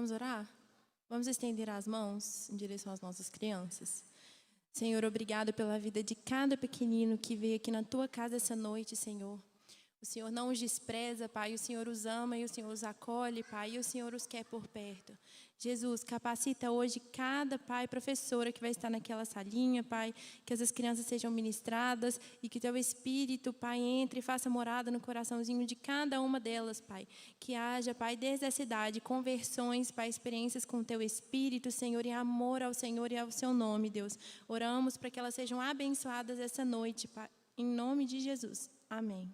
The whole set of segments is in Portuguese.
Vamos orar? Vamos estender as mãos em direção às nossas crianças. Senhor, obrigado pela vida de cada pequenino que veio aqui na Tua casa essa noite, Senhor. O Senhor não os despreza, Pai, o Senhor os ama e o Senhor os acolhe, Pai, e o Senhor os quer por perto. Jesus, capacita hoje cada pai, professora que vai estar naquela salinha, Pai, que essas crianças sejam ministradas e que Teu Espírito, Pai, entre e faça morada no coraçãozinho de cada uma delas, Pai. Que haja, Pai, desde essa idade, conversões, Pai, experiências com Teu Espírito, Senhor, e amor ao Senhor e ao Seu nome, Deus. Oramos para que elas sejam abençoadas essa noite, Pai, em nome de Jesus. Amém.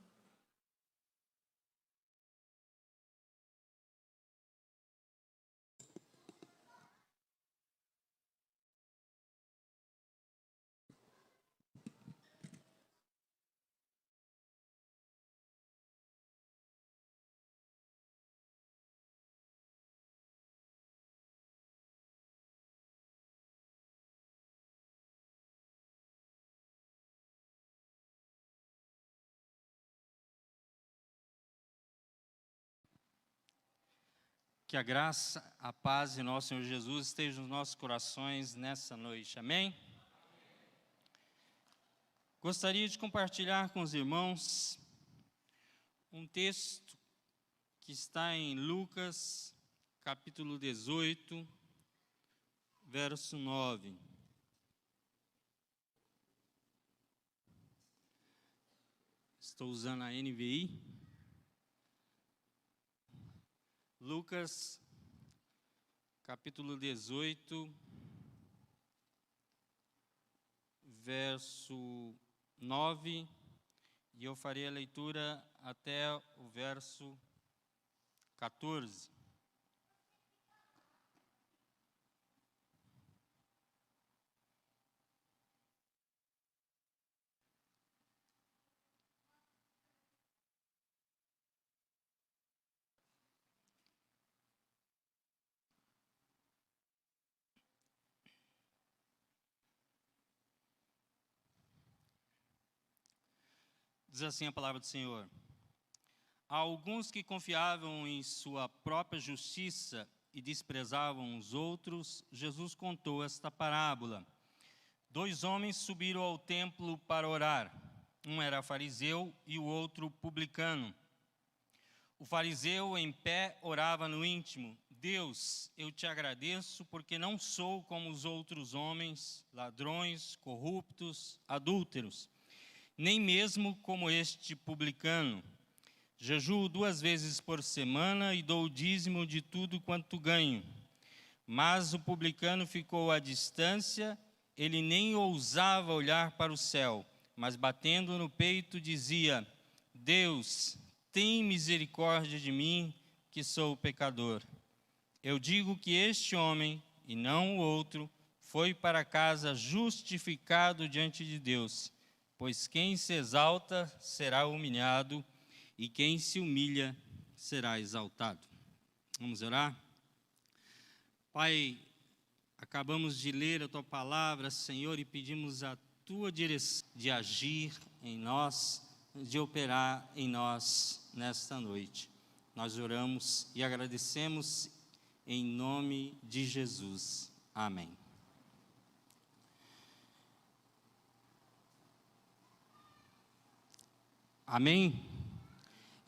Que a graça, a paz de nosso Senhor Jesus esteja nos nossos corações nessa noite. Amém? Gostaria de compartilhar com os irmãos um texto que está em Lucas, capítulo 18, verso 9. Estou usando a NVI. Lucas, capítulo 18, verso 9, e eu farei a leitura até o verso 14. Diz assim a palavra do Senhor: há alguns que confiavam em sua própria justiça e desprezavam os outros. Jesus contou esta parábola. 2 homens subiram ao templo para orar. Um era fariseu e o outro publicano. O fariseu, em pé, orava no íntimo: Deus, eu te agradeço porque não sou como os outros homens, ladrões, corruptos, adúlteros, nem mesmo como este publicano. Jejuo 2 vezes por semana e dou o dízimo de tudo quanto ganho. Mas o publicano ficou à distância, ele nem ousava olhar para o céu, mas batendo no peito dizia: Deus, tem misericórdia de mim, que sou pecador. Eu digo que este homem, e não o outro, foi para casa justificado diante de Deus. Pois quem se exalta será humilhado, e quem se humilha será exaltado. Vamos orar? Pai, acabamos de ler a Tua palavra, Senhor, e pedimos a Tua direção de agir em nós, de operar em nós nesta noite. Nós oramos e agradecemos em nome de Jesus. Amém. Amém?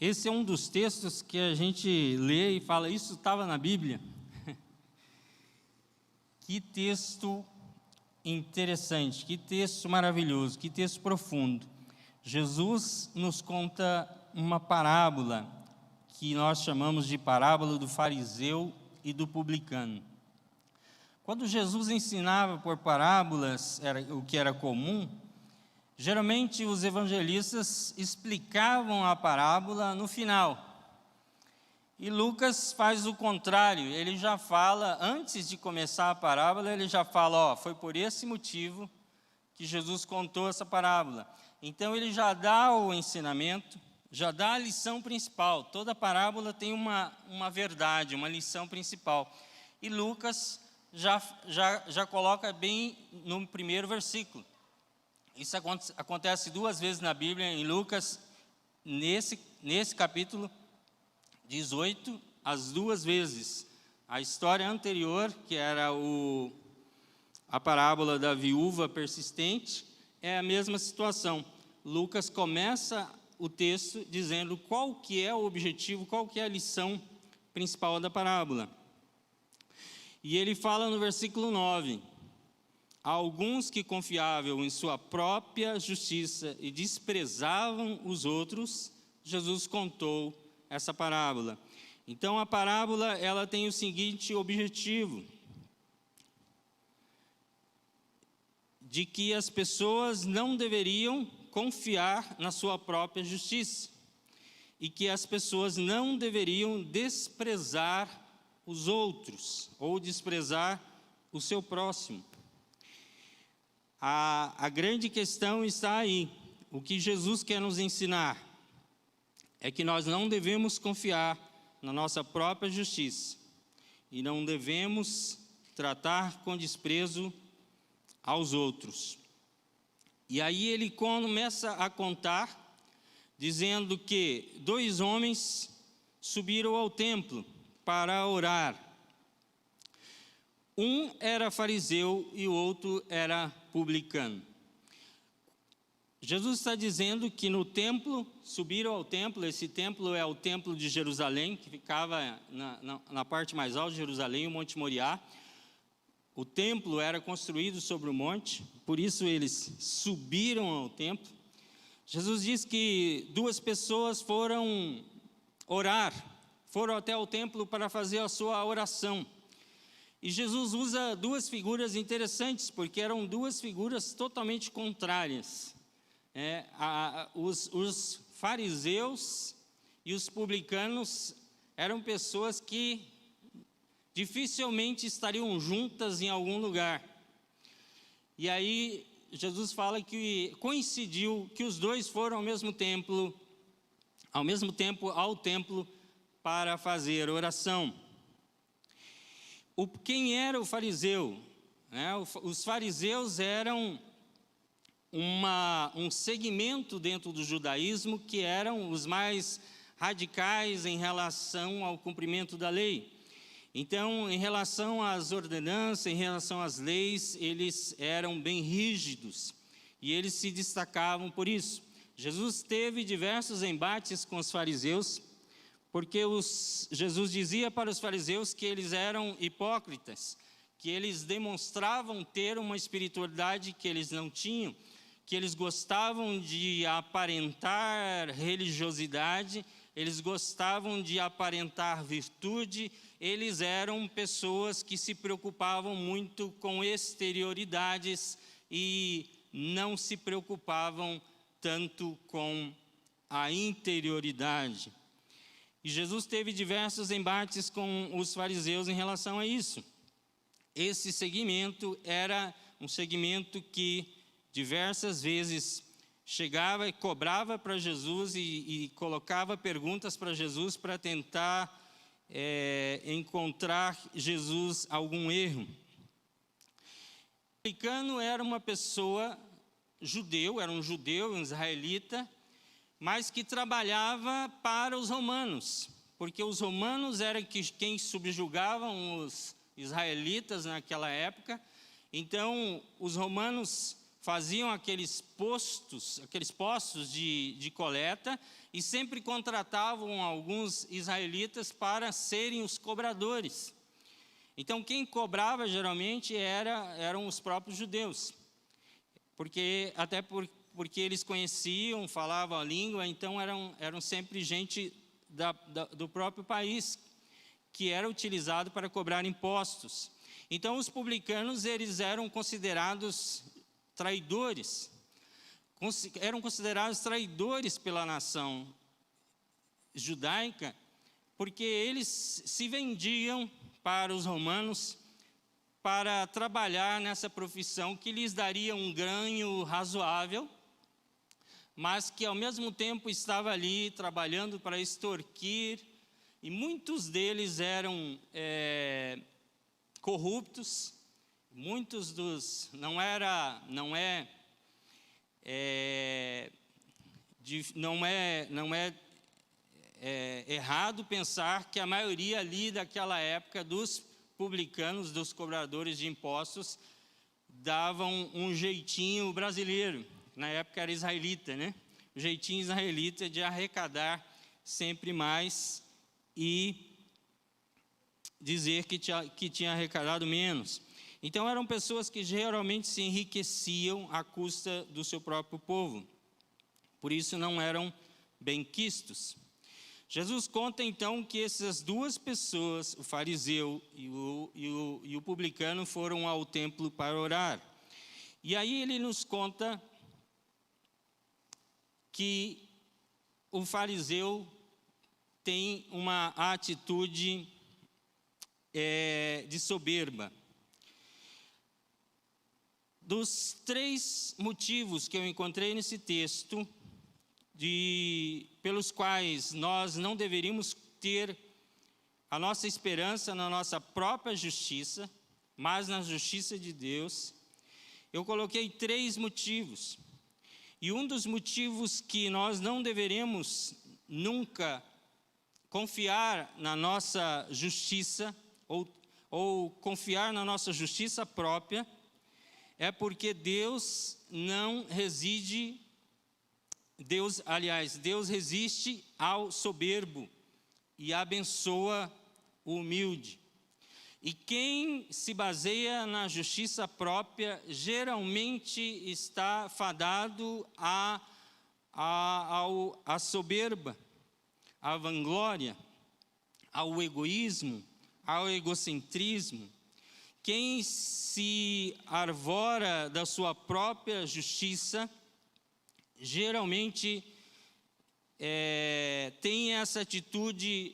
Esse é um dos textos que a gente lê e fala: isso estava na Bíblia. Que texto interessante, que texto maravilhoso, que texto profundo. Jesus nos conta uma parábola que nós chamamos de parábola do fariseu e do publicano. Quando Jesus ensinava por parábolas, o que era comum, geralmente os evangelistas explicavam a parábola no final. E Lucas faz o contrário, ele já fala, antes de começar a parábola, ele já fala: foi por esse motivo que Jesus contou essa parábola. Então ele já dá o ensinamento, já dá a lição principal. Toda parábola tem uma verdade, uma lição principal. E Lucas já coloca bem no primeiro versículo. Isso acontece 2 vezes na Bíblia, em Lucas, nesse capítulo 18, as 2 vezes. A história anterior, que era a parábola da viúva persistente, é a mesma situação. Lucas começa o texto dizendo qual que é o objetivo, qual que é a lição principal da parábola. E ele fala no versículo 9: alguns que confiavam em sua própria justiça e desprezavam os outros, Jesus contou essa parábola. Então a parábola, ela tem o seguinte objetivo: de que as pessoas não deveriam confiar na sua própria justiça e que as pessoas não deveriam desprezar os outros ou desprezar o seu próximo. A grande questão está aí. O que Jesus quer nos ensinar é que nós não devemos confiar na nossa própria justiça e não devemos tratar com desprezo aos outros. E aí ele começa a contar, dizendo que 2 homens subiram ao templo para orar. Um era fariseu e o outro era publicano. Jesus está dizendo que no templo, subiram ao templo. Esse templo é o templo de Jerusalém, que ficava na parte mais alta de Jerusalém, o Monte Moriá. O templo era construído sobre o monte, por isso eles subiram ao templo. Jesus diz que 2 pessoas foram orar, foram até o templo para fazer a sua oração. E Jesus usa 2 figuras interessantes, porque eram 2 figuras totalmente contrárias. Os fariseus e os publicanos eram pessoas que dificilmente estariam juntas em algum lugar. E aí Jesus fala que coincidiu que os 2 foram ao mesmo tempo ao templo para fazer oração. Quem era o fariseu? Os fariseus eram um segmento dentro do judaísmo que eram os mais radicais em relação ao cumprimento da lei. Então, em relação às ordenanças, em relação às leis, eles eram bem rígidos e eles se destacavam por isso. Jesus teve diversos embates com os fariseus, porque Jesus dizia para os fariseus que eles eram hipócritas, que eles demonstravam ter uma espiritualidade que eles não tinham, que eles gostavam de aparentar religiosidade, eles gostavam de aparentar virtude, eles eram pessoas que se preocupavam muito com exterioridades e não se preocupavam tanto com a interioridade. E Jesus teve diversos embates com os fariseus em relação a isso. Esse segmento era um segmento que diversas vezes chegava e cobrava para Jesus e colocava perguntas para Jesus para tentar encontrar Jesus algum erro. O publicano era uma pessoa judeu, era um judeu, um israelita, mas que trabalhava para os romanos, porque os romanos eram quem subjugavam os israelitas naquela época. Então, os romanos faziam aqueles postos de coleta e sempre contratavam alguns israelitas para serem os cobradores. Então, quem cobrava geralmente eram os próprios judeus, porque eles conheciam, falavam a língua, então eram sempre gente do próprio país que era utilizado para cobrar impostos. Então, os publicanos, eles eram considerados traidores, pela nação judaica, porque eles se vendiam para os romanos para trabalhar nessa profissão que lhes daria um ganho razoável, mas que ao mesmo tempo estava ali trabalhando para extorquir, e muitos deles eram corruptos. Muitos dos não é errado pensar que a maioria ali daquela época dos publicanos, dos cobradores de impostos, davam um jeitinho brasileiro. Na época era israelita, né? O jeitinho israelita de arrecadar sempre mais e dizer que tinha arrecadado menos. Então eram pessoas que geralmente se enriqueciam à custa do seu próprio povo. Por isso não eram benquistos. Jesus conta então que essas duas pessoas, o fariseu e o publicano, foram ao templo para orar. E aí ele nos conta que o fariseu tem uma atitude de soberba. Dos 3 motivos que eu encontrei nesse texto, pelos quais nós não deveríamos ter a nossa esperança na nossa própria justiça, mas na justiça de Deus, eu coloquei 3 motivos. E um dos motivos que nós não deveremos nunca confiar na nossa justiça, ou confiar na nossa justiça própria, é porque Deus não reside... Deus resiste ao soberbo e abençoa o humilde. E quem se baseia na justiça própria geralmente está fadado à soberba, à vanglória, ao egoísmo, ao egocentrismo. Quem se arvora da sua própria justiça geralmente tem essa atitude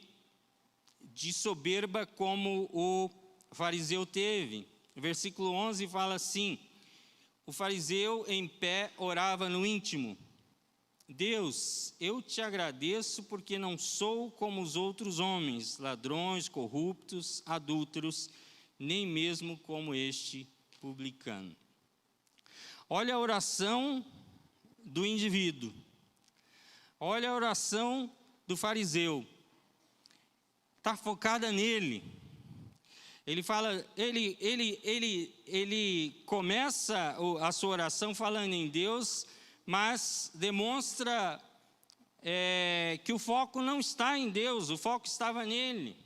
de soberba como o fariseu teve. O versículo 11 fala assim: o fariseu em pé orava no íntimo: Deus, eu te agradeço porque não sou como os outros homens, ladrões, corruptos, adúlteros, nem mesmo como este publicano. Olha a oração do indivíduo. Olha a oração do fariseu. Está focada nele. Ele fala, ele começa a sua oração falando em Deus, mas demonstra que o foco não está em Deus, o foco estava nele.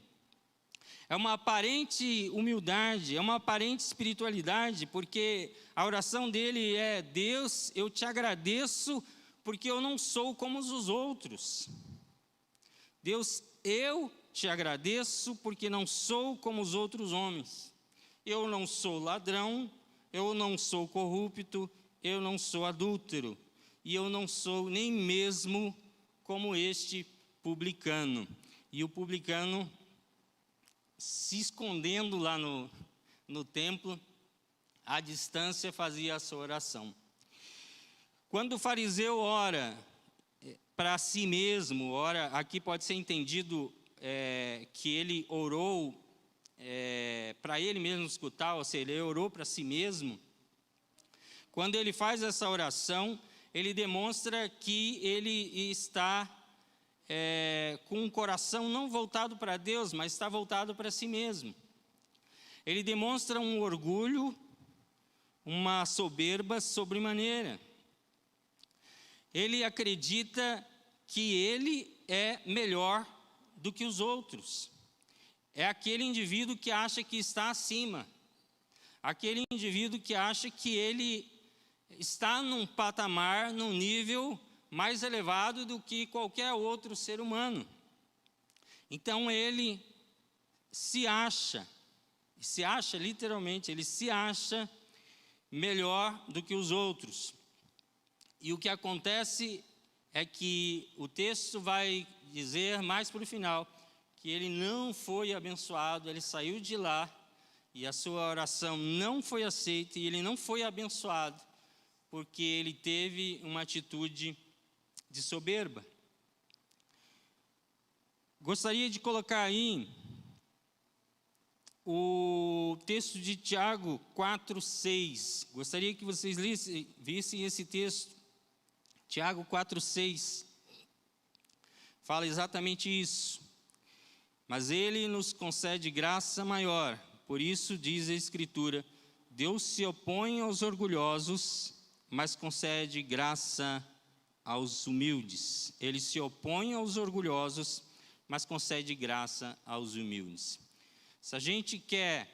É uma aparente humildade, é uma aparente espiritualidade, porque a oração dele é: Deus, eu te agradeço porque eu não sou como os outros. Deus, eu te agradeço porque não sou como os outros homens. Eu não sou ladrão, eu não sou corrupto, eu não sou adúltero, e eu não sou nem mesmo como este publicano. E o publicano, se escondendo lá no templo, à distância, fazia a sua oração. Quando o fariseu ora para si mesmo, aqui pode ser entendido que ele orou para ele mesmo escutar, ou seja, ele orou para si mesmo. Quando ele faz essa oração, ele demonstra que ele está com um coração não voltado para Deus, mas está voltado para si mesmo. Ele demonstra um orgulho, uma soberba sobremaneira. Ele acredita que ele é melhor do que os outros. É aquele indivíduo que acha que está acima. Aquele indivíduo que acha que ele está num patamar, num nível mais elevado do que qualquer outro ser humano. Então ele se acha literalmente, ele se acha melhor do que os outros. E o que acontece é que o texto vai dizer mais para o final que ele não foi abençoado, ele saiu de lá e a sua oração não foi aceita e ele não foi abençoado porque ele teve uma atitude de soberba. Gostaria de colocar aí o texto de Tiago 4:6. Gostaria que vocês vissem esse texto. Tiago 4:6. fala exatamente isso. Mas Ele nos concede graça maior. Por isso diz a Escritura: Deus se opõe aos orgulhosos, mas concede graça aos humildes. Ele se opõe aos orgulhosos, mas concede graça aos humildes. Se a gente quer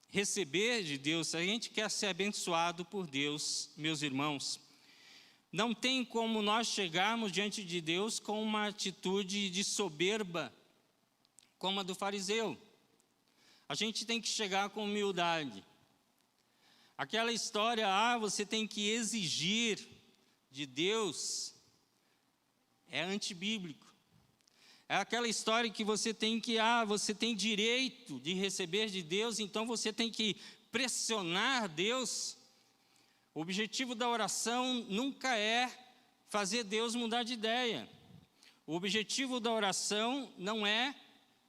receber de Deus, se a gente quer ser abençoado por Deus, meus irmãos, não tem como nós chegarmos diante de Deus com uma atitude de soberba, como a do fariseu. A gente tem que chegar com humildade. Aquela história, você tem que exigir de Deus, é antibíblico. É aquela história que você tem que, você tem direito de receber de Deus, então você tem que pressionar Deus. O objetivo da oração nunca é fazer Deus mudar de ideia. O objetivo da oração não é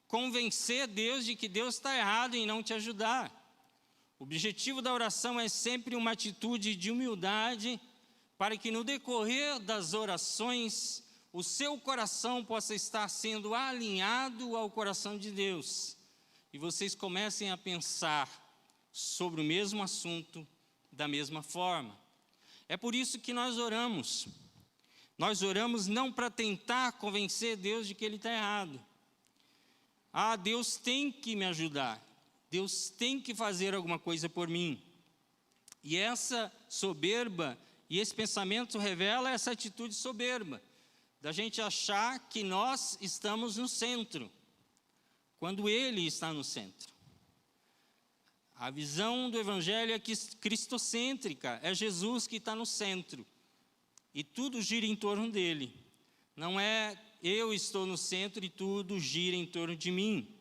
convencer Deus de que Deus está errado em não te ajudar. O objetivo da oração é sempre uma atitude de humildade, para que no decorrer das orações, o seu coração possa estar sendo alinhado ao coração de Deus. E vocês comecem a pensar sobre o mesmo assunto da mesma forma. É por isso que nós oramos. Nós oramos não para tentar convencer Deus de que Ele está errado. Deus tem que me ajudar. Deus tem que fazer alguma coisa por mim. E essa soberba, e esse pensamento revela essa atitude soberba, da gente achar que nós estamos no centro, quando Ele está no centro. A visão do Evangelho é cristocêntrica, é Jesus que está no centro, e tudo gira em torno dEle. Não é eu estou no centro e tudo gira em torno de mim.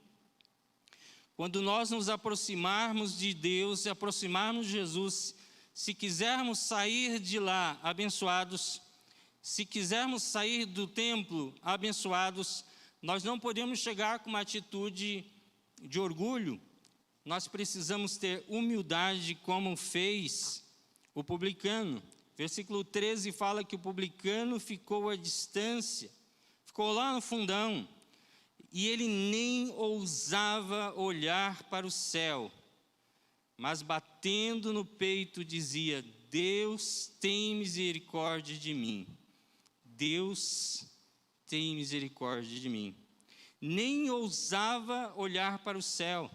Quando nós nos aproximarmos de Deus e aproximarmos de Jesus, se quisermos sair de lá abençoados, se quisermos sair do templo abençoados, nós não podemos chegar com uma atitude de orgulho. Nós precisamos ter humildade, como fez o publicano. Versículo 13 fala que o publicano ficou à distância, ficou lá no fundão, e ele nem ousava olhar para o céu, mas batendo no peito dizia: Deus tem misericórdia de mim. Deus tem misericórdia de mim. Nem ousava olhar para o céu,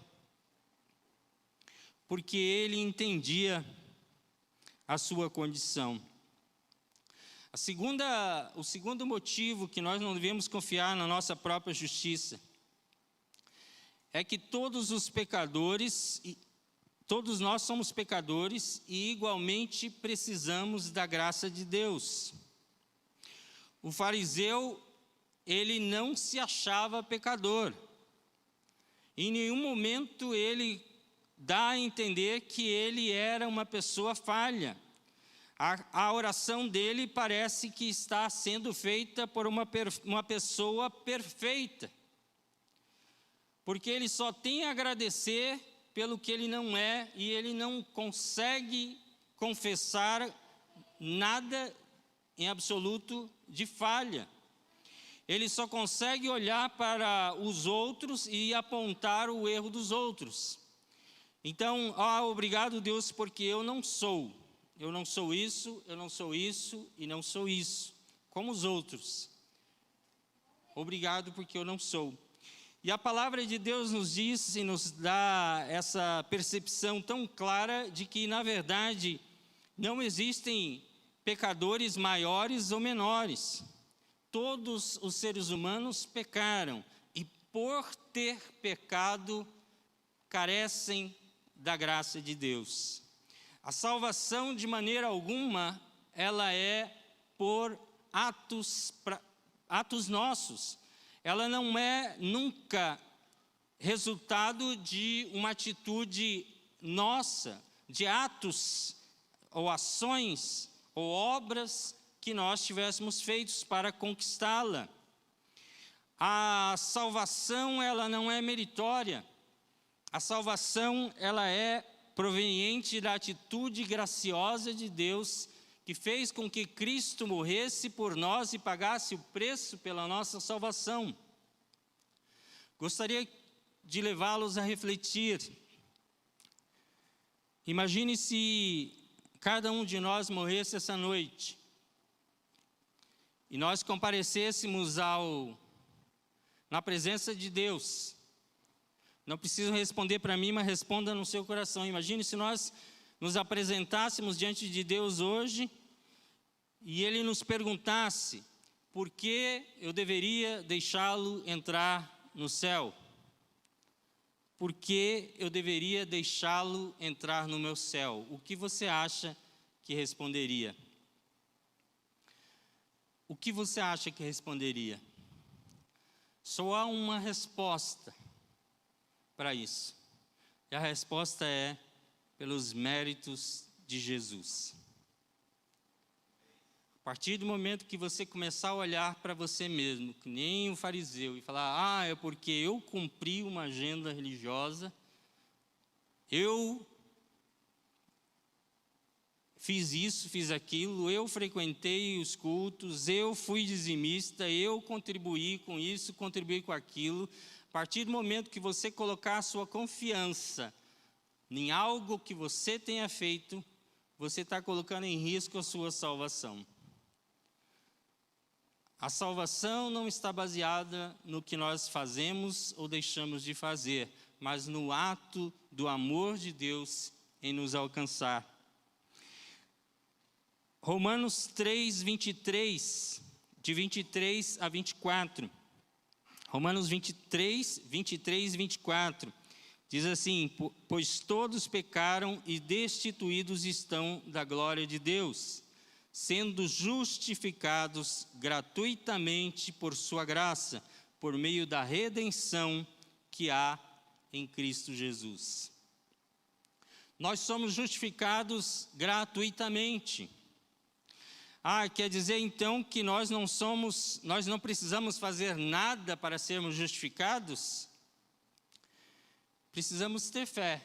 porque ele entendia a sua condição. O segundo motivo que nós não devemos confiar na nossa própria justiça é que todos nós somos pecadores e igualmente precisamos da graça de Deus. O fariseu, ele não se achava pecador. Em nenhum momento ele dá a entender que ele era uma pessoa falha. A oração dele parece que está sendo feita por uma pessoa perfeita. Porque ele só tem a agradecer pelo que ele não é, e ele não consegue confessar nada em absoluto de falha. Ele só consegue olhar para os outros e apontar o erro dos outros. Então, obrigado Deus, porque eu não sou isso, eu não sou isso e não sou isso, como os outros. Obrigado porque eu não sou. E a palavra de Deus nos diz e nos dá essa percepção tão clara de que, na verdade, não existem pecadores maiores ou menores. Todos os seres humanos pecaram e, por ter pecado, carecem da graça de Deus. A salvação, de maneira alguma, ela é por atos nossos. Ela não é nunca resultado de uma atitude nossa, de atos ou ações ou obras que nós tivéssemos feitos para conquistá-la. A salvação, ela não é meritória. A salvação, ela é proveniente da atitude graciosa de Deus, que que fez com que Cristo morresse por nós e pagasse o preço pela nossa salvação. Gostaria de levá-los a refletir. Imagine se cada um de nós morresse essa noite e nós comparecêssemos na presença de Deus. Não precisam responder para mim, mas responda no seu coração. Imagine se nós nos apresentássemos diante de Deus hoje e Ele nos perguntasse por que eu deveria deixá-lo entrar no céu. Por que eu deveria deixá-lo entrar no meu céu? O que você acha que responderia? O que você acha que responderia? Só há uma resposta para isso. E a resposta é pelos méritos de Jesus. A partir do momento que você começar a olhar para você mesmo, que nem o fariseu, e falar, é porque eu cumpri uma agenda religiosa, eu fiz isso, fiz aquilo, eu frequentei os cultos, eu fui dizimista, eu contribuí com isso, contribuí com aquilo. A partir do momento que você colocar a sua confiança em algo que você tenha feito, você está colocando em risco a sua salvação. A salvação não está baseada no que nós fazemos ou deixamos de fazer, mas no ato do amor de Deus em nos alcançar. Romanos 3, 23, de 23 a 24. Romanos 23, 23 e 24. Diz assim, pois todos pecaram e destituídos estão da glória de Deus, sendo justificados gratuitamente por sua graça, por meio da redenção que há em Cristo Jesus. Nós somos justificados gratuitamente. Quer dizer então que nós não precisamos fazer nada para sermos justificados? Precisamos ter fé,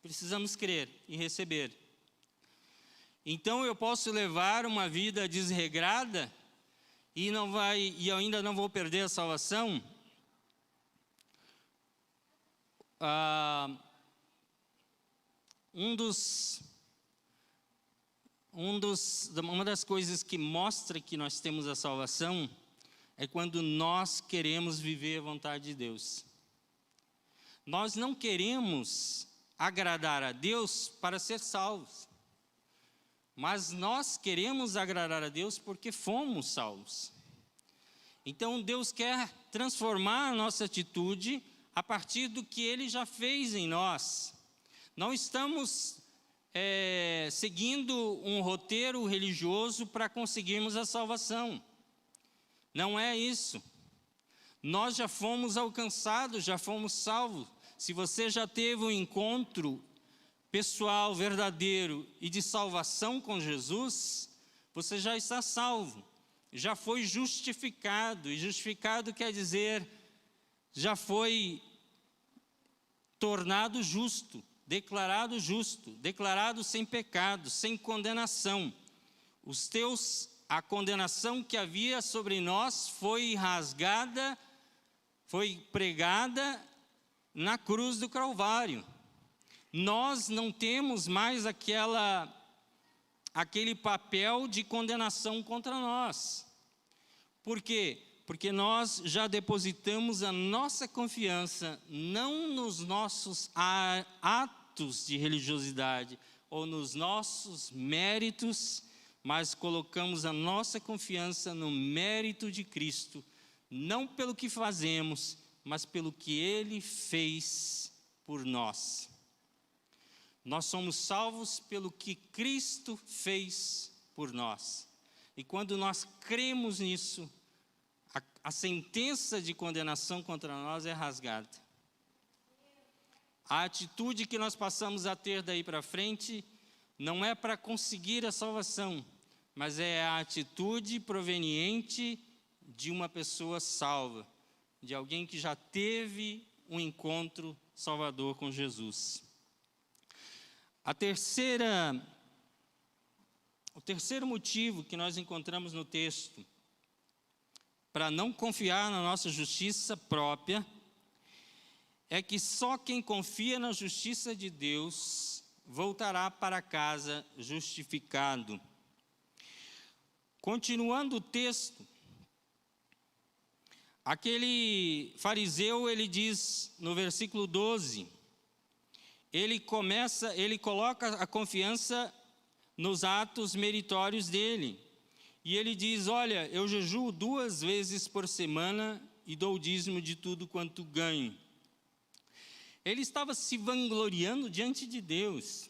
precisamos crer e receber. Então eu posso levar uma vida desregrada e eu ainda não vou perder a salvação? Uma das coisas que mostra que nós temos a salvação é quando nós queremos viver a vontade de Deus. Nós não queremos agradar a Deus para ser salvos, mas nós queremos agradar a Deus porque fomos salvos. Então Deus quer transformar a nossa atitude a partir do que Ele já fez em nós. Não estamos seguindo um roteiro religioso para conseguirmos a salvação. Não é isso. Nós já fomos alcançados, já fomos salvos. Se você já teve um encontro pessoal, verdadeiro e de salvação com Jesus, você já está salvo, já foi justificado. E justificado quer dizer, já foi tornado justo, declarado sem pecado, sem condenação. A condenação que havia sobre nós foi rasgada, foi pregada na cruz do Calvário. Nós não temos mais aquele papel de condenação contra nós. Por quê? Porque nós já depositamos a nossa confiança não nos nossos atos de religiosidade ou nos nossos méritos, mas colocamos a nossa confiança no mérito de Cristo, não pelo que fazemos, mas pelo que Ele fez por nós. Nós somos salvos pelo que Cristo fez por nós. E quando nós cremos nisso, a sentença de condenação contra nós é rasgada. A atitude que nós passamos a ter daí para frente não é para conseguir a salvação, mas é a atitude proveniente de uma pessoa salva, de alguém que já teve um encontro salvador com Jesus. A terceira O terceiro motivo que nós encontramos no texto para não confiar na nossa justiça própria é que só quem confia na justiça de Deus voltará para casa justificado. Continuando o texto, aquele fariseu, ele diz no versículo 12, ele coloca a confiança nos atos meritórios dele. E ele diz, olha, eu jejuo 2 vezes por semana e dou o dízimo de tudo quanto ganho. Ele estava se vangloriando diante de Deus.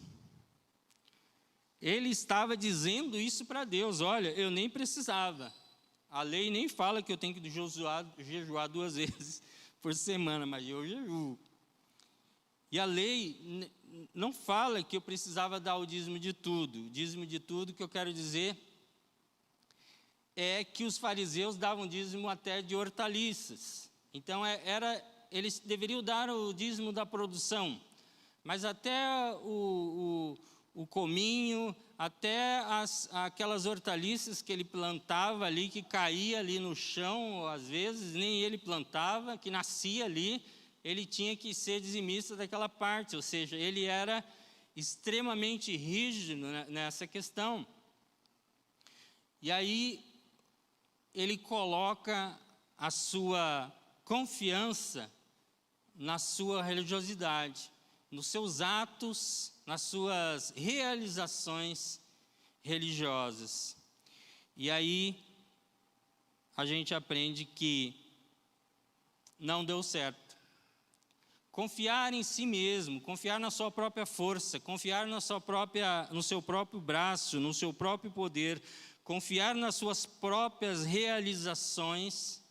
Ele estava dizendo isso para Deus, olha, eu nem precisava. A lei nem fala que eu tenho que jejuar 2 vezes por semana, mas eu jejuo. E a lei não fala que eu precisava dar o dízimo de tudo. O dízimo de tudo que eu quero dizer é que os fariseus davam dízimo até de hortaliças. Então, eles deveriam dar o dízimo da produção, mas até o cominho, até aquelas hortaliças que ele plantava ali, que caía ali no chão, ou às vezes nem ele plantava, que nascia ali, ele tinha que ser dizimista daquela parte, ou seja, ele era extremamente rígido nessa questão. E aí, ele coloca a sua confiança na sua religiosidade, nos seus atos, nas suas realizações religiosas. E aí, a gente aprende que não deu certo. Confiar em si mesmo, confiar na sua própria força, confiar no seu próprio braço, no seu próprio poder, confiar nas suas próprias realizações,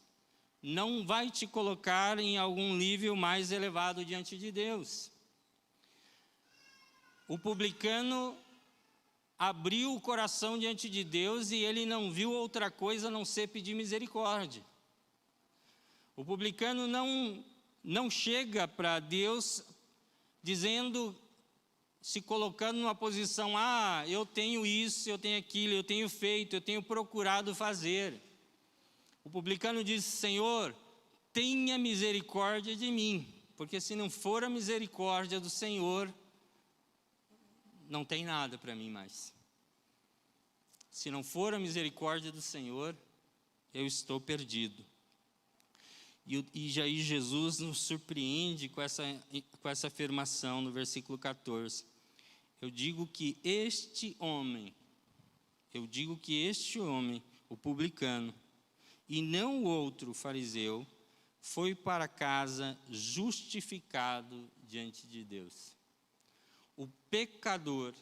não vai te colocar em algum nível mais elevado diante de Deus. O publicano abriu o coração diante de Deus e ele não viu outra coisa a não ser pedir misericórdia. O publicano não chega para Deus dizendo, se colocando numa posição, eu tenho isso, eu tenho aquilo, eu tenho feito, eu tenho procurado fazer. O publicano diz, Senhor, tenha misericórdia de mim, porque se não for a misericórdia do Senhor, não tem nada para mim mais. Se não for a misericórdia do Senhor, eu estou perdido. E aí Jesus nos surpreende com essa afirmação no versículo 14. Eu digo que este homem, o publicano, e não o outro fariseu, foi para casa justificado diante de Deus. O pecador,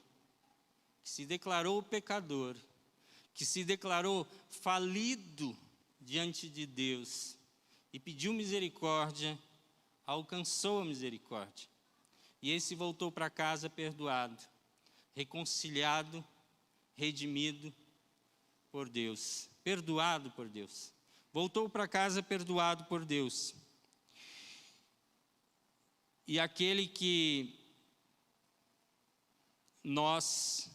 que se declarou pecador, que se declarou falido diante de Deus e pediu misericórdia, alcançou a misericórdia. E esse voltou para casa perdoado, reconciliado, redimido por Deus, perdoado por Deus. Voltou para casa perdoado por Deus. E aquele que nós,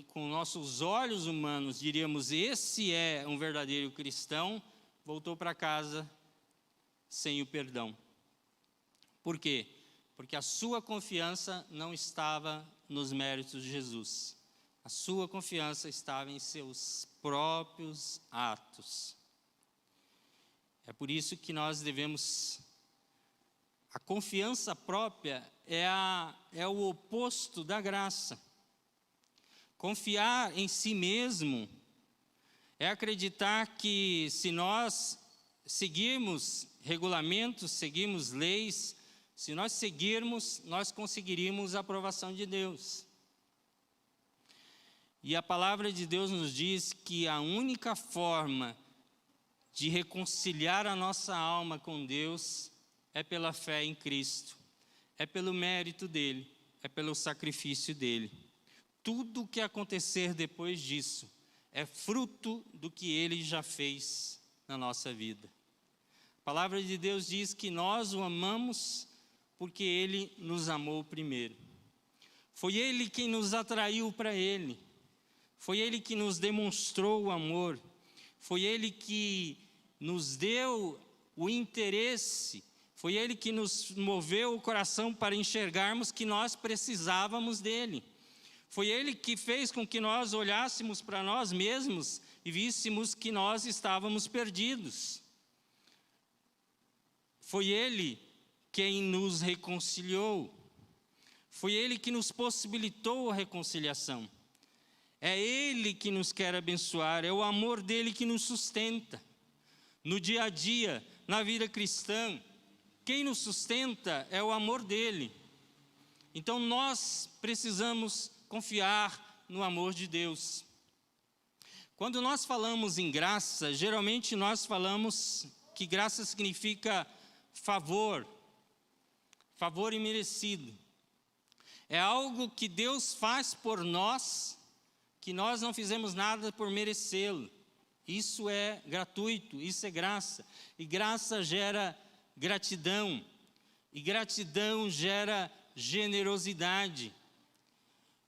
com nossos olhos humanos, diríamos, esse é um verdadeiro cristão, voltou para casa sem o perdão. Por quê? Porque a sua confiança não estava nos méritos de Jesus. A sua confiança estava em seus próprios atos. É por isso que nós devemos... A confiança própria é o oposto da graça. Confiar em si mesmo é acreditar que se nós seguirmos regulamentos, seguirmos leis, se nós seguirmos, nós conseguiríamos a aprovação de Deus. E a palavra de Deus nos diz que a única forma de reconciliar a nossa alma com Deus é pela fé em Cristo, é pelo mérito dele, é pelo sacrifício dele. Tudo o que acontecer depois disso é fruto do que ele já fez na nossa vida. A palavra de Deus diz que nós o amamos porque ele nos amou primeiro. Foi ele quem nos atraiu para ele. Foi Ele que nos demonstrou o amor. Foi Ele que nos deu o interesse. Foi Ele que nos moveu o coração para enxergarmos que nós precisávamos dEle. Foi Ele que fez com que nós olhássemos para nós mesmos e víssemos que nós estávamos perdidos. Foi Ele quem nos reconciliou. Foi Ele que nos possibilitou a reconciliação. É Ele que nos quer abençoar, é o amor dEle que nos sustenta. No dia a dia, na vida cristã, quem nos sustenta é o amor dEle. Então nós precisamos confiar no amor de Deus. Quando nós falamos em graça, geralmente nós falamos que graça significa favor, favor imerecido. É algo que Deus faz por nós, que nós não fizemos nada por merecê-lo. Isso é gratuito, isso é graça. E graça gera gratidão. E gratidão gera generosidade.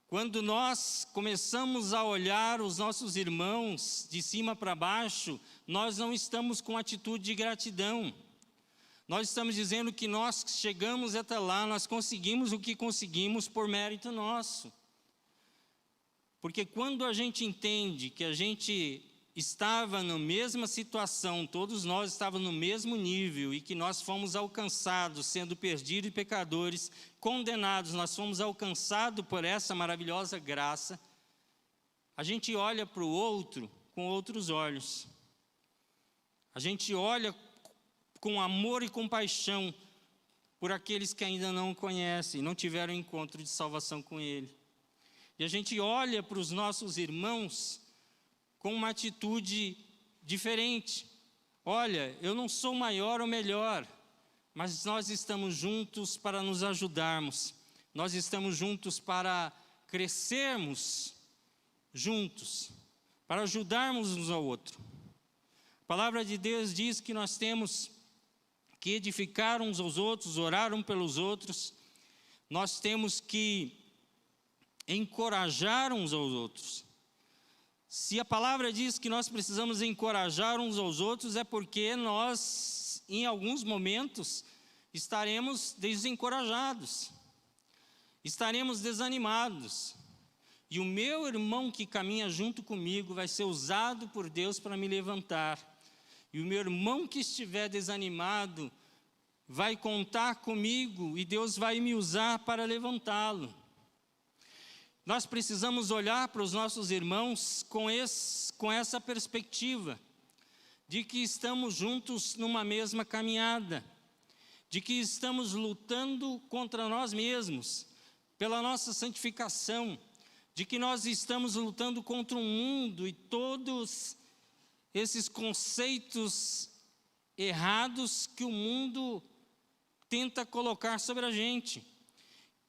Quando nós começamos a olhar os nossos irmãos de cima para baixo, nós não estamos com atitude de gratidão. Nós estamos dizendo que nós chegamos até lá, nós conseguimos o que conseguimos por mérito nosso. Porque quando a gente entende que a gente estava na mesma situação, todos nós estávamos no mesmo nível e que nós fomos alcançados, sendo perdidos e pecadores, condenados, nós fomos alcançados por essa maravilhosa graça, a gente olha para o outro com outros olhos. A gente olha com amor e compaixão por aqueles que ainda não o conhecem, não tiveram encontro de salvação com Ele. E a gente olha para os nossos irmãos com uma atitude diferente. Olha, eu não sou maior ou melhor, mas nós estamos juntos para nos ajudarmos. Nós estamos juntos para crescermos juntos, para ajudarmos uns ao outro. A palavra de Deus diz que nós temos que edificar uns aos outros, orar uns pelos outros. Nós temos que encorajar uns aos outros. Se a palavra diz que nós precisamos encorajar uns aos outros, é porque nós, em alguns momentos, estaremos desencorajados, estaremos desanimados. E o meu irmão que caminha junto comigo vai ser usado por Deus para me levantar. E o meu irmão que estiver desanimado vai contar comigo e Deus vai me usar para levantá-lo. Nós precisamos olhar para os nossos irmãos com essa perspectiva, de que estamos juntos numa mesma caminhada, de que estamos lutando contra nós mesmos, pela nossa santificação, de que nós estamos lutando contra o mundo e todos esses conceitos errados que o mundo tenta colocar sobre a gente.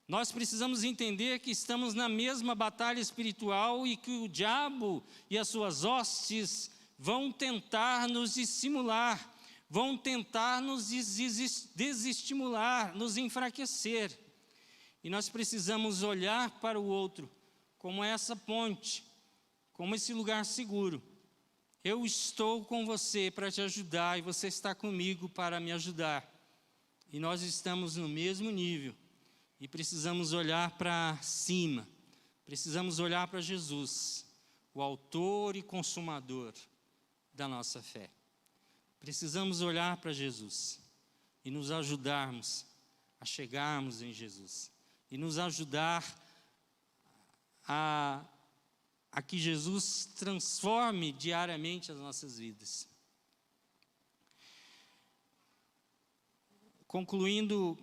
Nós precisamos entender que estamos na mesma batalha espiritual e que o diabo e as suas hostes vão tentar nos estimular, vão tentar nos desestimular, nos enfraquecer. E nós precisamos olhar para o outro como essa ponte, como esse lugar seguro. Eu estou com você para te ajudar e você está comigo para me ajudar. E nós estamos no mesmo nível. E precisamos olhar para cima, precisamos olhar para Jesus, o autor e consumador da nossa fé. Precisamos olhar para Jesus e nos ajudarmos a chegarmos em Jesus. E nos ajudar a que Jesus transforme diariamente as nossas vidas. Concluindo,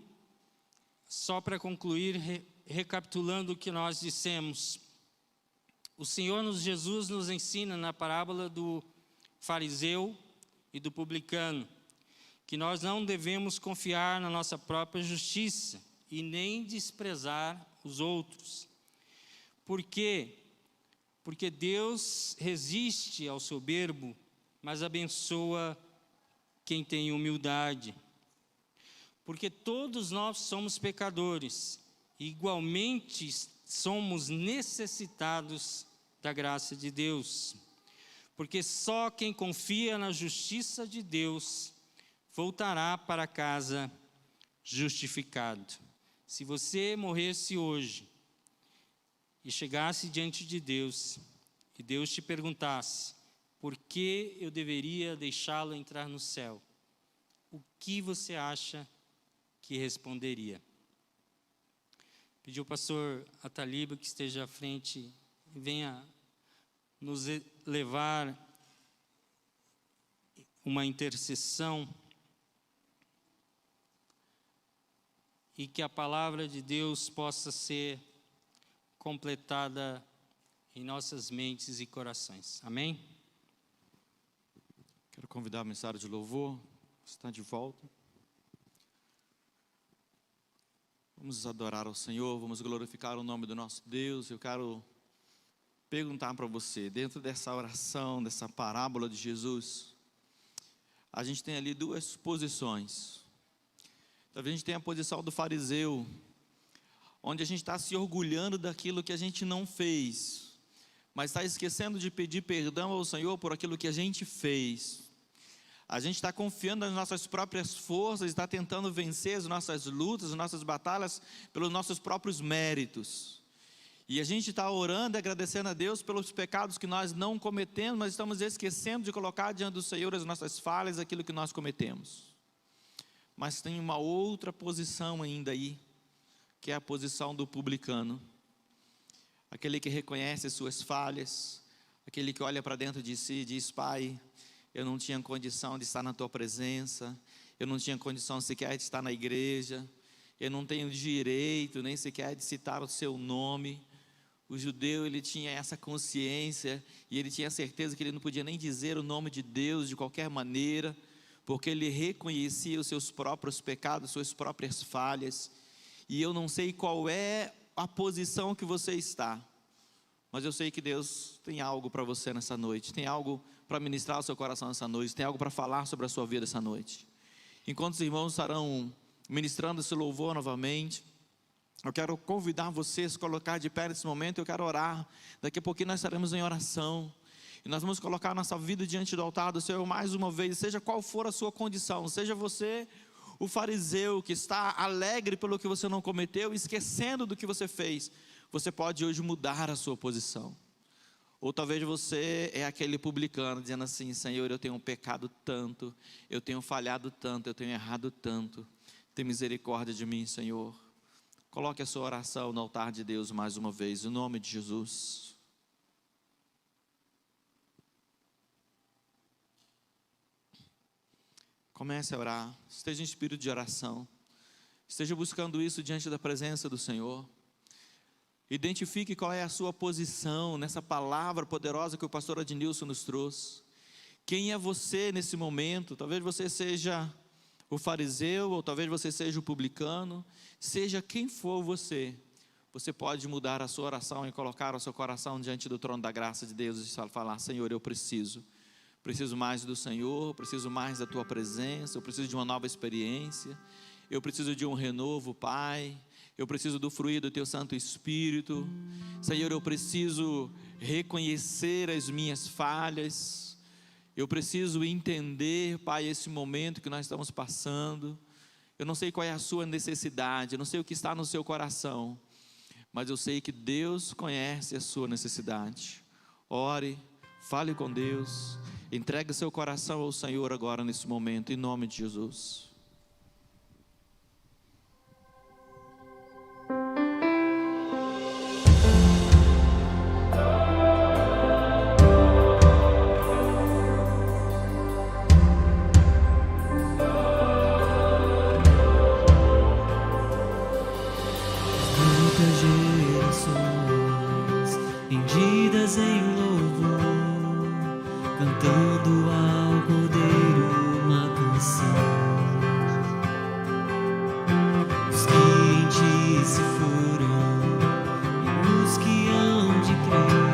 só para concluir, recapitulando o que nós dissemos, o Senhor Jesus nos ensina na parábola do fariseu e do publicano, que nós não devemos confiar na nossa própria justiça e nem desprezar os outros. Por quê? Porque Deus resiste ao soberbo, mas abençoa quem tem humildade. Porque todos nós somos pecadores, e igualmente somos necessitados da graça de Deus. Porque só quem confia na justiça de Deus voltará para casa justificado. Se você morresse hoje e chegasse diante de Deus, e Deus te perguntasse, por que eu deveria deixá-lo entrar no céu? O que você acha que responderia? Pedi ao pastor Ataliba que esteja à frente e venha nos levar uma intercessão e que a palavra de Deus possa ser completada em nossas mentes e corações. Amém? Quero convidar a mensagem de louvor, está de volta. Vamos adorar ao Senhor, vamos glorificar o nome do nosso Deus. Eu quero perguntar para você, dentro dessa oração, dessa parábola de Jesus, a gente tem ali duas posições. Talvez a gente tenha a posição do fariseu, onde a gente está se orgulhando daquilo que a gente não fez, mas está esquecendo de pedir perdão ao Senhor por aquilo que a gente fez. A gente está confiando nas nossas próprias forças, está tentando vencer as nossas lutas, as nossas batalhas pelos nossos próprios méritos. E a gente está orando e agradecendo a Deus pelos pecados que nós não cometemos, mas estamos esquecendo de colocar diante do Senhor as nossas falhas, aquilo que nós cometemos. Mas tem uma outra posição ainda aí, que é a posição do publicano. Aquele que reconhece as suas falhas, aquele que olha para dentro de si e diz, Pai, eu não tinha condição de estar na Tua presença, eu não tinha condição sequer de estar na igreja, eu não tenho direito nem sequer de citar o Seu nome. O judeu, ele tinha essa consciência, e ele tinha certeza que ele não podia nem dizer o nome de Deus de qualquer maneira, porque ele reconhecia os seus próprios pecados, suas próprias falhas. E eu não sei qual é a posição que você está, mas eu sei que Deus tem algo para você nessa noite, tem algo para ministrar ao seu coração nessa noite, tem algo para falar sobre a sua vida essa noite. Enquanto os irmãos estarão ministrando esse louvor novamente, eu quero convidar você a se colocar de pé nesse momento. Eu quero orar, daqui a pouquinho nós estaremos em oração, e nós vamos colocar nossa vida diante do altar do Senhor mais uma vez, seja qual for a sua condição, seja você o fariseu que está alegre pelo que você não cometeu, esquecendo do que você fez, você pode hoje mudar a sua posição. Ou talvez você é aquele publicano, dizendo assim, Senhor, eu tenho pecado tanto, eu tenho falhado tanto, eu tenho errado tanto, tem misericórdia de mim, Senhor. Coloque a sua oração no altar de Deus mais uma vez, em nome de Jesus. Comece a orar, esteja em espírito de oração, esteja buscando isso diante da presença do Senhor. Identifique qual é a sua posição nessa palavra poderosa que o pastor Adnilson nos trouxe. Quem é você nesse momento? Talvez você seja o fariseu, ou talvez você seja o publicano. Seja quem for você, você pode mudar a sua oração e colocar o seu coração diante do trono da graça de Deus e falar, Senhor, eu preciso mais do Senhor, preciso mais da Tua presença, eu preciso de uma nova experiência, eu preciso de um renovo, Pai, eu preciso do fruir do Teu Santo Espírito. Senhor, eu preciso reconhecer as minhas falhas, eu preciso entender, Pai, esse momento que nós estamos passando. Eu não sei qual é a sua necessidade, eu não sei o que está no seu coração, mas eu sei que Deus conhece a sua necessidade. Ore, fale com Deus, entregue seu coração ao Senhor agora nesse momento, em nome de Jesus. Rendidas em louvor, cantando ao Cordeiro uma canção. Os que em ti se foram e os que hão de crer,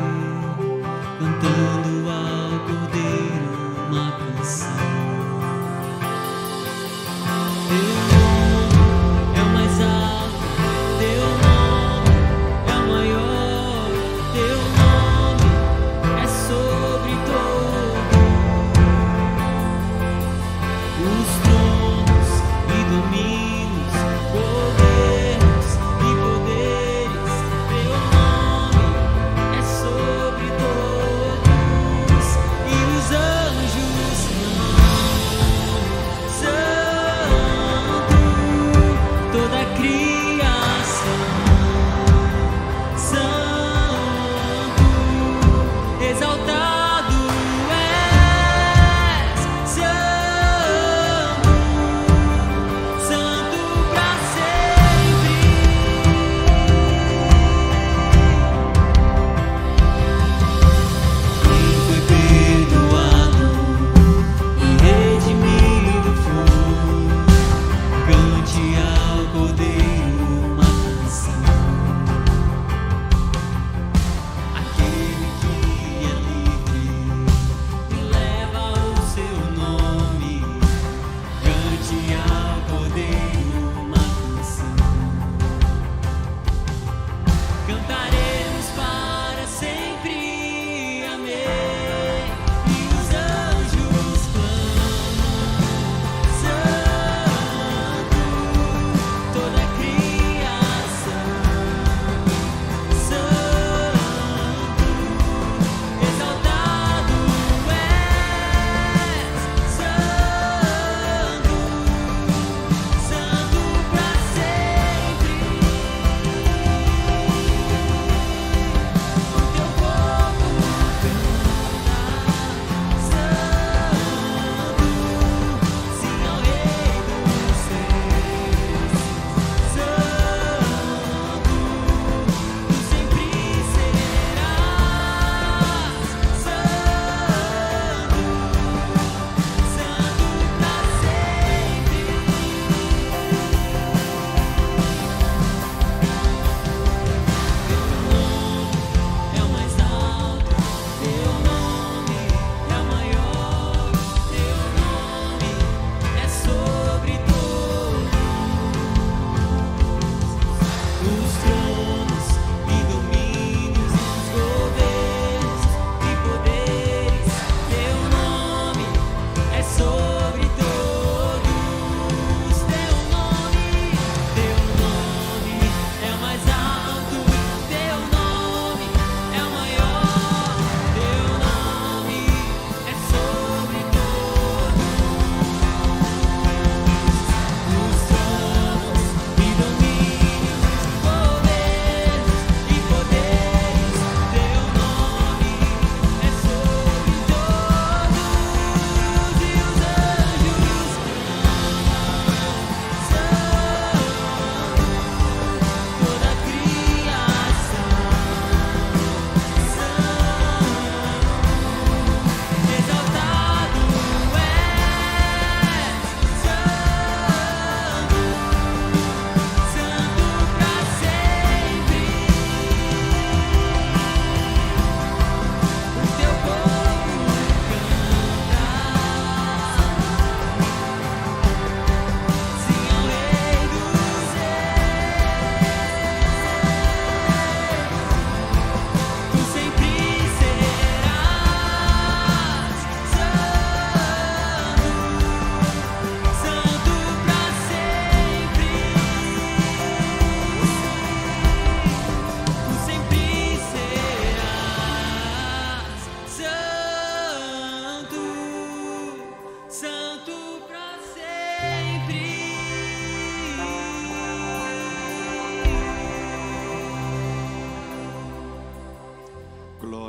cantando ao Cordeiro uma canção. Teu nome é o mais alto, teu nome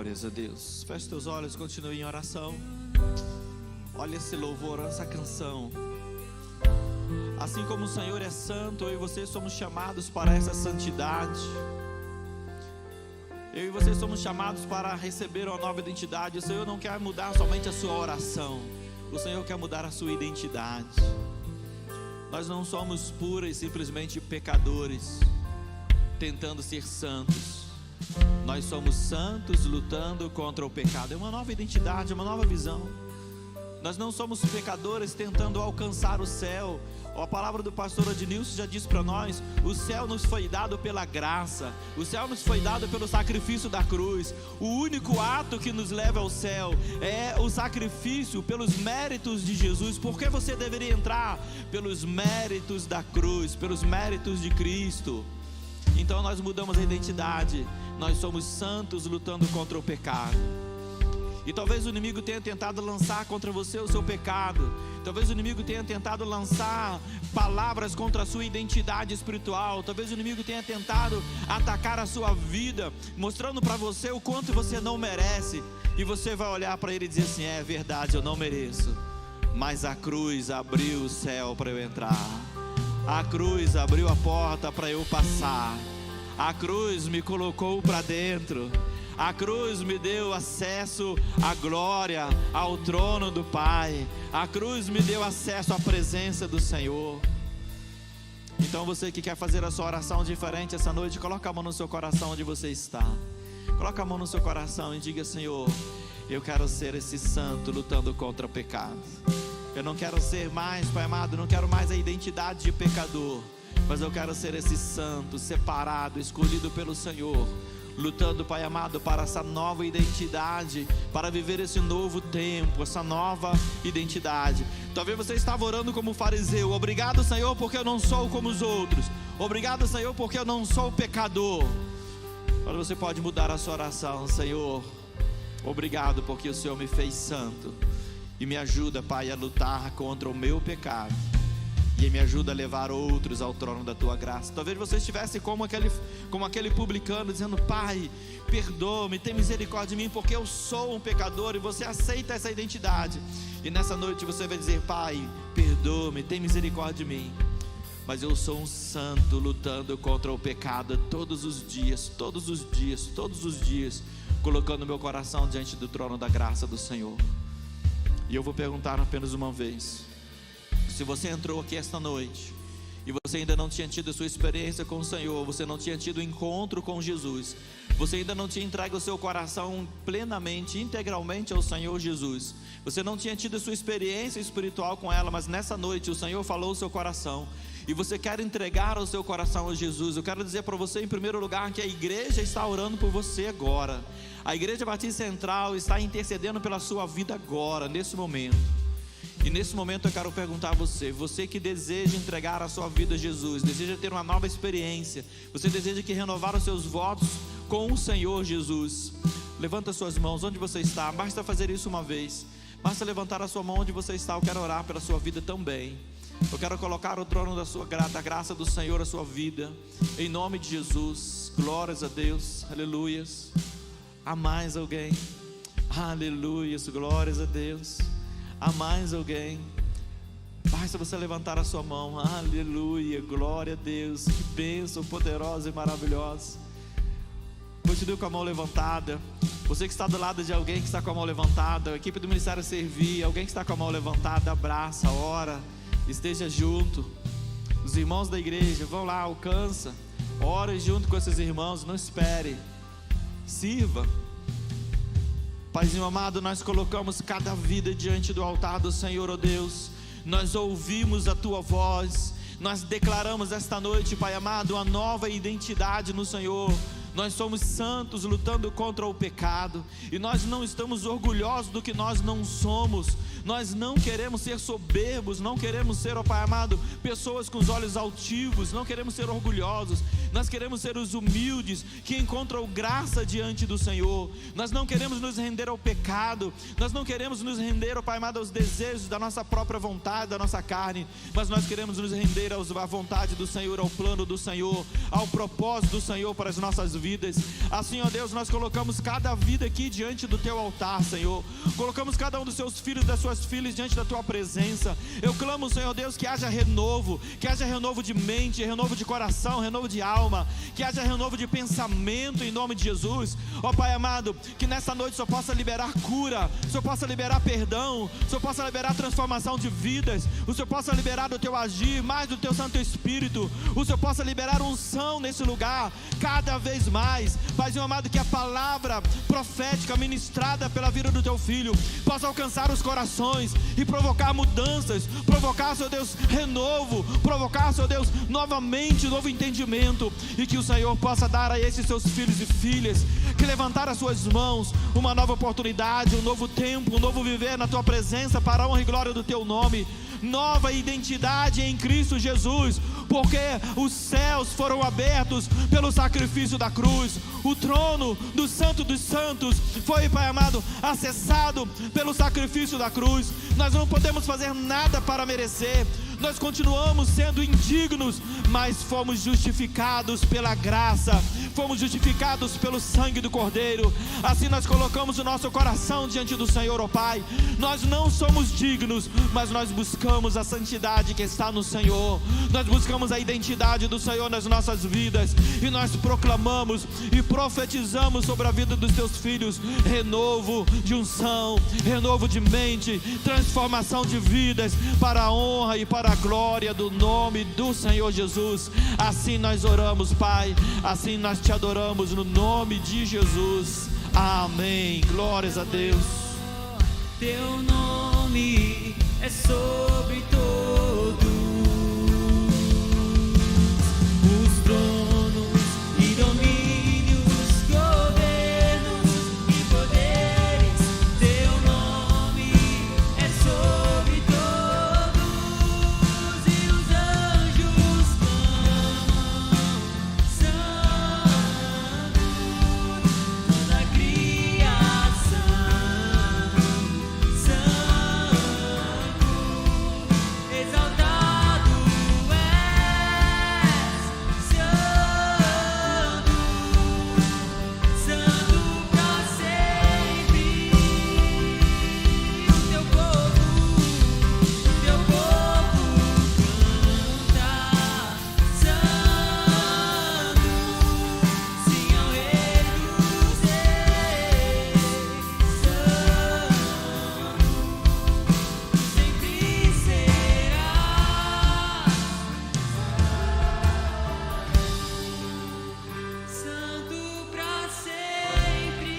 Glórias a Deus. Feche teus olhos, continue em oração. Olha esse louvor, essa canção. Assim como o Senhor é santo, eu e você somos chamados para essa santidade. Eu e você somos chamados para receber uma nova identidade. O Senhor não quer mudar somente a sua oração, o Senhor quer mudar a sua identidade. Nós não somos pura e simplesmente pecadores tentando ser santos. Nós somos santos lutando contra o pecado. É uma nova identidade, uma nova visão. Nós não somos pecadores tentando alcançar o céu. A palavra do pastor Adnilson já disse para nós: o céu nos foi dado pela graça, o céu nos foi dado pelo sacrifício da cruz. O único ato que nos leva ao céu é o sacrifício pelos méritos de Jesus. Por que você deveria entrar? Pelos méritos da cruz, pelos méritos de Cristo. Então nós mudamos a identidade. Nós somos santos lutando contra o pecado. E talvez o inimigo tenha tentado lançar contra você o seu pecado. Talvez o inimigo tenha tentado lançar palavras contra a sua identidade espiritual. Talvez o inimigo tenha tentado atacar a sua vida, mostrando para você o quanto você não merece. E você vai olhar para ele e dizer assim: é verdade, eu não mereço, mas a cruz abriu o céu para eu entrar. A cruz abriu a porta para eu passar. A cruz me colocou para dentro. A cruz me deu acesso à glória, ao trono do Pai. A cruz me deu acesso à presença do Senhor. Então você que quer fazer a sua oração diferente essa noite, coloca a mão no seu coração onde você está. Coloca a mão no seu coração e diga: Senhor, eu quero ser esse santo lutando contra o pecado. Eu não quero ser mais, Pai amado, não quero mais a identidade de pecador, mas eu quero ser esse santo, separado, escolhido pelo Senhor, lutando, Pai amado, para essa nova identidade, para viver esse novo tempo, essa nova identidade. Talvez você estava orando como fariseu: obrigado, Senhor, porque eu não sou como os outros. Obrigado, Senhor, porque eu não sou pecador. Agora você pode mudar a sua oração: Senhor, obrigado porque o Senhor me fez santo e me ajuda, Pai, a lutar contra o meu pecado, e me ajuda a levar outros ao trono da Tua graça. Talvez você estivesse como aquele publicano, dizendo: Pai, perdoa-me, tem misericórdia de mim, porque eu sou um pecador. E você aceita essa identidade. E nessa noite você vai dizer: Pai, perdoa-me, tem misericórdia de mim, mas eu sou um santo lutando contra o pecado todos os dias, todos os dias, todos os dias, colocando meu coração diante do trono da graça do Senhor. E eu vou perguntar apenas uma vez: se você entrou aqui esta noite e você ainda não tinha tido a sua experiência com o Senhor, você não tinha tido encontro com Jesus, você ainda não tinha entregue o seu coração plenamente, integralmente ao Senhor Jesus, você não tinha tido a sua experiência espiritual com ela, mas nessa noite o Senhor falou o seu coração e você quer entregar o seu coração a Jesus, eu quero dizer para você, em primeiro lugar, que a igreja está orando por você agora. A Igreja Batista Central está intercedendo pela sua vida agora, nesse momento. E nesse momento eu quero perguntar a você: você que deseja entregar a sua vida a Jesus, deseja ter uma nova experiência, você deseja que renovar os seus votos com o Senhor Jesus, levanta suas mãos onde você está. Basta fazer isso uma vez, basta levantar a sua mão onde você está. Eu quero orar pela sua vida também. Eu quero colocar o trono da graça do Senhor a sua vida, em nome de Jesus. Glórias a Deus, aleluias. Há mais alguém? Aleluias, glórias a Deus. Há mais alguém? Basta você levantar a sua mão. Aleluia, glória a Deus. Que bênção poderosa e maravilhosa. Continue com a mão levantada. Você que está do lado de alguém que está com a mão levantada, a equipe do Ministério Servir, alguém que está com a mão levantada, abraça, ora, esteja junto. Os irmãos da igreja, vão lá, alcança, ore junto com esses irmãos, não espere, sirva. Paizinho amado, nós colocamos cada vida diante do altar do Senhor, ó Deus. Nós ouvimos a Tua voz, nós declaramos esta noite, Pai amado, uma nova identidade no Senhor. Nós somos santos lutando contra o pecado, e nós não estamos orgulhosos do que nós não somos. Nós não queremos ser soberbos, não queremos ser, ó Pai amado, pessoas com os olhos altivos, não queremos ser orgulhosos. Nós queremos ser os humildes que encontram graça diante do Senhor. Nós não queremos nos render ao pecado, nós não queremos nos render, ó Pai amado, aos desejos da nossa própria vontade, da nossa carne, mas nós queremos nos render à vontade do Senhor, ao plano do Senhor, ao propósito do Senhor para as nossas vidas. Assim, ó Deus, nós colocamos cada vida aqui diante do Teu altar, Senhor. Colocamos cada um dos Seus filhos, das Suas filhas diante da Tua presença. Eu clamo, Senhor Deus, que haja renovo de mente, renovo de coração, renovo de alma, que haja renovo de pensamento em nome de Jesus. Ó Pai amado, que nessa noite o Senhor possa liberar cura, o Senhor possa liberar perdão, o Senhor possa liberar transformação de vidas, o Senhor possa liberar do Teu agir, mais do Teu Santo Espírito, o Senhor possa liberar unção nesse lugar, cada vez mais. Paizinho amado, que a palavra profética ministrada pela vida do Teu Filho possa alcançar os corações e provocar mudanças, provocar, Senhor Deus, renovo, provocar, Senhor Deus, novamente novo entendimento, e que o Senhor possa dar a esses Seus filhos e filhas que levantaram as suas mãos uma nova oportunidade, um novo tempo, um novo viver na Tua presença, para a honra e glória do Teu nome. Nova identidade em Cristo Jesus, porque os céus foram abertos pelo sacrifício da cruz. O trono do Santo dos Santos foi, Pai amado, acessado pelo sacrifício da cruz. Nós não podemos fazer nada para merecer, nós continuamos sendo indignos, mas fomos justificados pela graça, fomos justificados pelo sangue do Cordeiro. Assim nós colocamos o nosso coração diante do Senhor, ó Pai. Nós não somos dignos, mas nós buscamos a santidade que está no Senhor, nós buscamos a identidade do Senhor nas nossas vidas, e nós proclamamos e profetizamos sobre a vida dos Teus filhos renovo de unção, renovo de mente, transformação de vidas, para a honra e para a glória do nome do Senhor Jesus. Assim nós oramos, Pai, assim nós Te adoramos no nome de Jesus. Amém. Glórias a Deus. Teu nome é sobre todos os tronos e domínios, governos e poderes. Teu nome é sobre todos, e os anjos clamam: Santo, toda a criação, Santo, exaltado és, Santo, Santo pra sempre. O teu povo canta: Santo, sim ao Rei dos Reis, Santo, sempre serás santo pra sempre.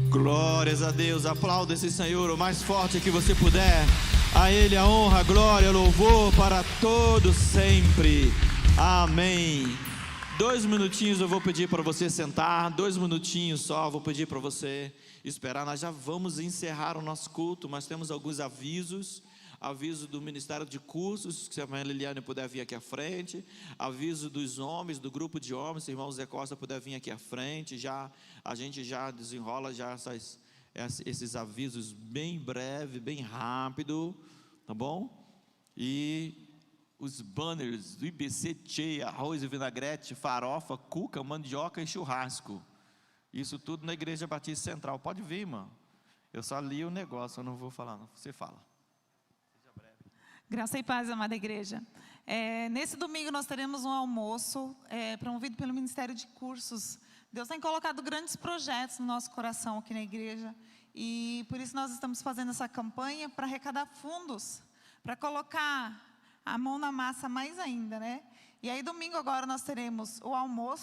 Glórias a Deus. Aplauda esse Senhor o mais forte que você puder. A Ele a honra, a glória, louvor para todos sempre. Amém. 2 minutinhos eu vou pedir para você sentar, 2 minutinhos só, vou pedir para você esperar. Nós já vamos encerrar o nosso culto, mas temos alguns aviso do Ministério de Cursos, que se a irmã Liliane puder vir aqui à frente, aviso dos homens, do grupo de homens, se o irmão Zé Costa puder vir aqui à frente, a gente já desenrola já esses avisos bem breve, bem rápido, tá bom? E os banners do IBC Cheia, arroz e vinagrete, farofa, cuca, mandioca e churrasco, isso tudo na Igreja Batista Central. Pode vir, irmão, eu só li o negócio, eu não vou falar não, você fala. Graça e paz, amada igreja. Nesse domingo nós teremos um almoço promovido pelo Ministério de Cursos. Deus tem colocado grandes projetos no nosso coração aqui na igreja, e por isso nós estamos fazendo essa campanha para arrecadar fundos, para colocar a mão na massa mais ainda, né? E aí domingo agora nós teremos o almoço